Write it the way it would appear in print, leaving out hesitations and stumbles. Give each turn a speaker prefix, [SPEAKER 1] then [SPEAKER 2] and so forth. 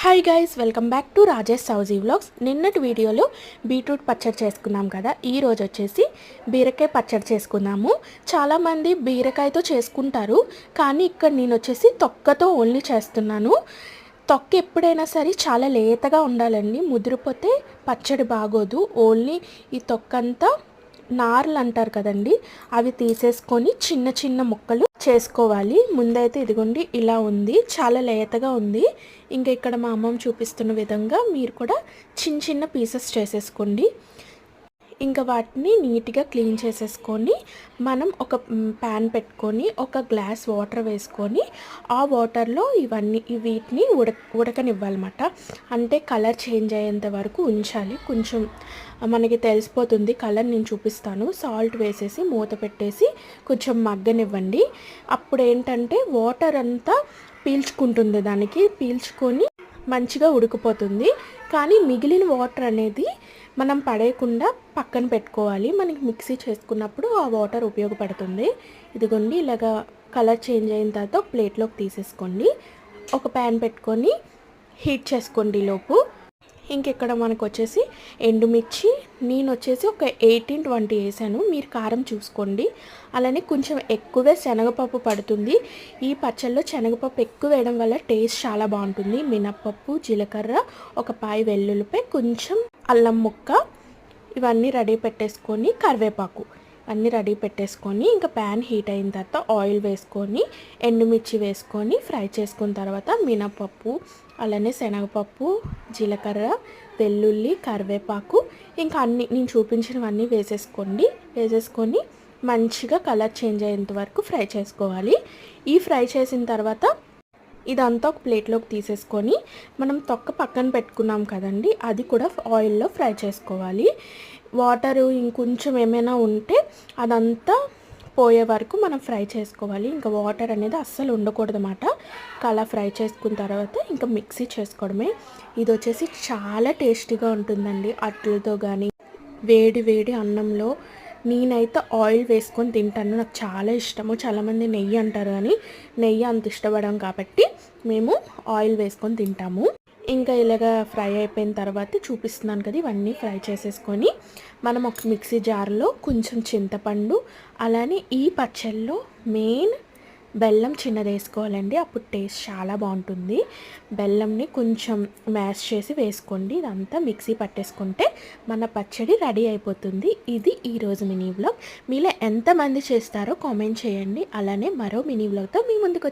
[SPEAKER 1] Hi guys, welcome back to Rajesh Souji vlogs. నిన్నటి వీడియోలో beetroot పచ్చడి చేసుకున్నాం కదా. ఈరోజు వచ్చేసి బీరకాయ పచ్చడి చేసుకున్నాము. చాలామంది బీరకాయతో చేసుకుంటారు, కానీ ఇక్కడ నేను వచ్చేసి తొక్కతో ఓన్లీ చేస్తున్నాను. తొక్క ఎప్పుడైనా సరే చాలా లేతగా ఉండాలండి, ముదిరిపోతే పచ్చడి బాగోదు. ఓన్లీ ఈ తొక్క అంతా నార్లు అంటారు కదండి, అవి తీసేసుకొని చిన్న చిన్న ముక్కలు చేసుకోవాలి. ముందైతే ఇదిగోండి ఇలా ఉంది, చాలా లేతగా ఉంది. ఇంకా ఇక్కడ మా అమ్మమ్మ చూపిస్తున్న విధంగా మీరు కూడా చిన్న చిన్న పీసెస్ చేసేసుకోండి. ఇంకా వాటిని నీట్గా క్లీన్ చేసేసుకొని మనం ఒక ప్యాన్ పెట్టుకొని ఒక గ్లాస్ వాటర్ వేసుకొని ఆ వాటర్లో వీటిని ఉడకనివ్వాలన్నమాట. అంటే కలర్ చేంజ్ అయ్యేంత వరకు ఉంచాలి. కొంచెం మనకి తెలిసిపోతుంది కలర్, నేను చూపిస్తాను. సాల్ట్ వేసేసి మూత పెట్టేసి కొంచెం మగ్గనివ్వండి. అప్పుడు ఏంటంటే వాటర్ అంతా పీల్చుకుంటుంది, దానికి పీల్చుకొని మంచిగా ఉడికిపోతుంది. కానీ మిగిలిన వాటర్ అనేది మనం పడేయకుండా పక్కన పెట్టుకోవాలి. మనకి మిక్సీ చేసుకున్నప్పుడు ఆ వాటర్ ఉపయోగపడుతుంది. ఇదిగోండి ఇలాగా కలర్ చేంజ్ అయిన తర్వాత ప్లేట్లోకి తీసేసుకోండి. ఒక ప్యాన్ పెట్టుకొని హీట్ చేసుకోండి లోపు. ఇంకెక్కడ మనకు వచ్చేసి ఎండుమిర్చి నేను వచ్చేసి ఒక 18-20 వేసాను. మీరు కారం చూసుకోండి. అలానే కొంచెం ఎక్కువే శనగపప్పు పడుతుంది. ఈ పచ్చళ్ళలో శనగపప్పు ఎక్కువ వేయడం వల్ల టేస్ట్ చాలా బాగుంటుంది. మినప్పప్పు, జీలకర్ర, ఒక పాయి వెల్లుల్లిపై, కొంచెం అల్లం ముక్క, ఇవన్నీ రెడీ పెట్టేసుకొని కరివేపాకు అన్నీ రెడీ పెట్టేసుకొని ఇంకా ప్యాన్ హీట్ అయిన తర్వాత ఆయిల్ వేసుకొని ఎండుమిర్చి వేసుకొని ఫ్రై చేసుకున్న తర్వాత మినపప్పు, అలానే శనగపప్పు, జీలకర్ర, వెల్లుల్లి, కరివేపాకు ఇంకా అన్నీ నేను చూపించినవన్నీ వేసేసుకొని మంచిగా కలర్ చేంజ్ అయ్యేంత వరకు ఫ్రై చేసుకోవాలి. ఈ ఫ్రై చేసిన తర్వాత ఇదంతా ఒక ప్లేట్లోకి తీసేసుకొని మనం తొక్క పక్కన పెట్టుకున్నాం కదండి, అది కూడా ఆయిల్లో ఫ్రై చేసుకోవాలి. వాటరు ఇంకొంచెం ఏమైనా ఉంటే అదంతా పోయే వరకు మనం ఫ్రై చేసుకోవాలి. ఇంకా వాటర్ అనేది అస్సలు ఉండకూడదు అన్నమాట. అలా ఫ్రై చేసుకున్న తర్వాత ఇంకా మిక్సీ చేసుకోవడమే. ఇది వచ్చేసి చాలా టేస్టీగా ఉంటుందండి అట్లతో కానీ వేడి వేడి అన్నంలో. నేనైతే ఆయిల్ వేసుకొని తింటాను, నాకు చాలా ఇష్టము. చాలామంది నెయ్యి అంటారు, కానీ నెయ్యి అంత ఇష్టపడం కాబట్టి మేము ఆయిల్ వేసుకొని తింటాము. ఇంకా ఇలాగా ఫ్రై అయిపోయిన తర్వాత చూపిస్తున్నాను కదా, ఇవన్నీ ఫ్రై చేసేసుకొని మనం ఒక మిక్సీ జార్లో కొంచెం చింతపండు, అలానే ఈ పచ్చళ్ళలో మెయిన్ బెల్లం చిన్నది వేసుకోవాలండి, అప్పుడు టేస్ట్ చాలా బాగుంటుంది. బెల్లంని కొంచెం మ్యాష్ చేసి వేసుకోండి. ఇదంతా మిక్సీ పట్టేసుకుంటే మన పచ్చడి రెడీ అయిపోతుంది. ఇది ఈరోజు మినీ వ్లాగ్. మీలో ఎంతమంది చేస్తారో కామెంట్ చేయండి. అలానే మరో మినీ వ్లాగ్తో మీ ముందుకు